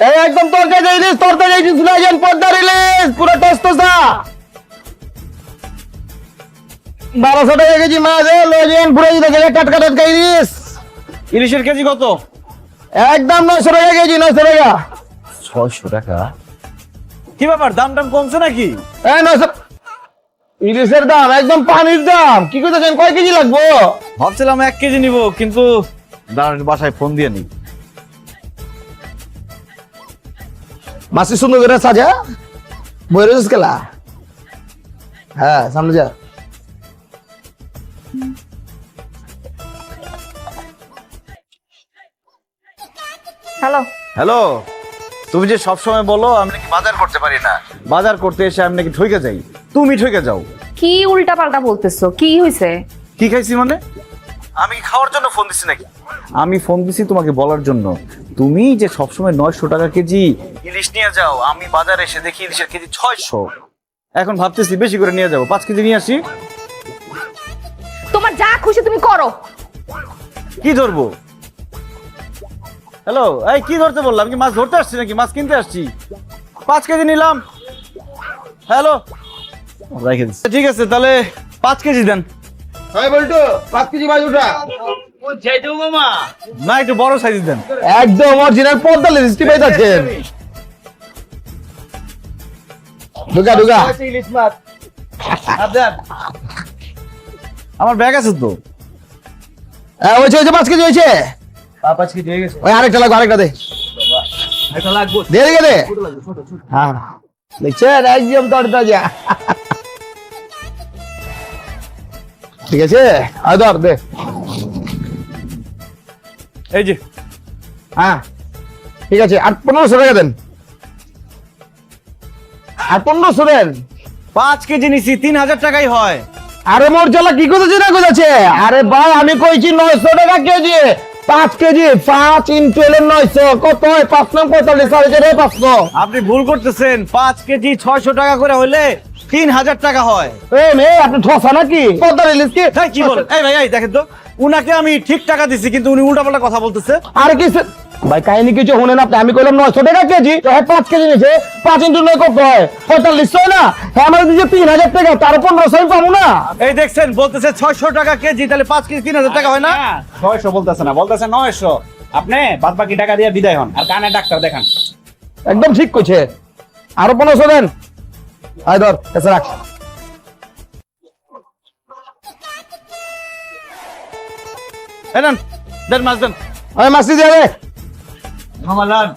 এই একদম তরকারি ইলিশ লাইজেন পদ্মার ইলিশ পুরো টসটসা 1200 টাকা কেজি মাছ লাইজেন পুরো কাট ইলিশ। ইলিশের কেজি কত? একদম 900 টাকা কেজি, 900 টাকা। 600 টাকা? কি ব্যাপার, দাম কমছে নাকি? এই 900 ইলিশের দাম একদম পানির দাম। কি করতেছেন, কয় কেজি লাগবো? ভাবছিলাম 1 কেজি নিব, কিন্তু দাঁড়ান বাসায় ফোন দিয়ে নি। মাসি সুন্দর করে সাজা বইরেছিস কেলা? হ্যাঁ সামনে যা। হ্যালো। হ্যালো, তুমি যে সব সময় বলো আমি নাকি বাজার করতে পারি না, বাজার করতে এসে আমি নাকি ঠকে যাই, তুমি ঠকে যাও। কি উল্টা পাল্টা বলতেছো? কি হয়েছে? কি খাইছি মানে? আমি কি খাওয়ার জন্য ফোন দিছি নাকি? আমি ফোন দিছি তোমাকে বলার জন্য, তুমি যে সবসময় 900 টাকা কেজি ইলিশ নিয়ে যাও, আমি বাজারে এসে দেখি ইলিশের কেজি 600। এখন ভাবতেছি বেশি করে নিয়ে যাবো, 5 কেজি নিয়ে আসি। তোমার যা খুশি তুমি করো। কি ধরবো? হ্যালো, এই কি ধরতে বললাম? কি মাছ ধরতে আসছি নাকি মাছ কিনতে আসছি? 5 কেজি নিলাম। হ্যালো, রেখে দিচ্ছি। ঠিক আছে, তাহলে 5 কেজি দেন। হয় বলতো 5 কেজি মাছ উঠা। না, একটু বড় সাইজ দেন। একদম অরিজিনাল পদ্মার ইলিশ পাইতাছেন। ঢুকা ঢুকা। আমার ব্যাগ আছে তো। হ্যাঁ হয়েছে 5 কেজি হয়েছে। 5 কেজি হয়ে গেছে। ওই আরেকটা লাগবে, আরেকটা দে। একটা লাগবে। দে রে দে। হ্যাঁ দেখছেন একদম তরতাজা। ঠিক আছে, আয় ধর দে। এই যে। হ্যাঁ ঠিক আছে, আর 1500 টাকা দেন। আর 1500 দেন। 5 কেজি নিছি, 3000 টাকাই হয়। আরে মোর জ্বালা কি করতেছে না করতেছে? আরে ভাই আমি কইছি 900 টাকা কেজি। 5 কেজি 5 ইনটু 900 কত হয়? 5 নাম 45 সাড়ে 500। আপনি ভুল করতেছেন, 5 কেজি 600 টাকা করে হলে 3000 টাকা হয়। এই মে আপনি ঠসা নাকি? পদ্মার ইলিশ কি? তাই কি বল? এই ভাই, এই দেখেন তো, উনাকে আমি ঠিক টাকা দিছি কিন্তু উনি উল্টাপাল্টা কথা বলতেছে। আর কি ভাই কাহিনী কিছু শুনেন আপনি? আমি কইলাম 900 টাকা কেজি, তো হ্যাঁ 5 কেজি নিছে। 5 ইনটু 9 কত হয়? 45 হয় না? হ্যাঁ আমার দিছে 3000 টাকা, তার 1500 আমি পাবো না? এই দেখছেন বলতেছে 600 টাকা কেজি, তাহলে 5 কেজি 3000 টাকা হয় না? 600 বলতেছে না, বলতেছে 900। আপনি বাদ বাকি টাকা দিয়ে বিদায় হন, আর কানে ডাক্তার দেখান। একদম ঠিক কইছে। আরো 1500 দেন। আয় ধর এসে রাখ। এই নেন, দেন মাছ দেন। ওই মাসি দে রে। মামা লান।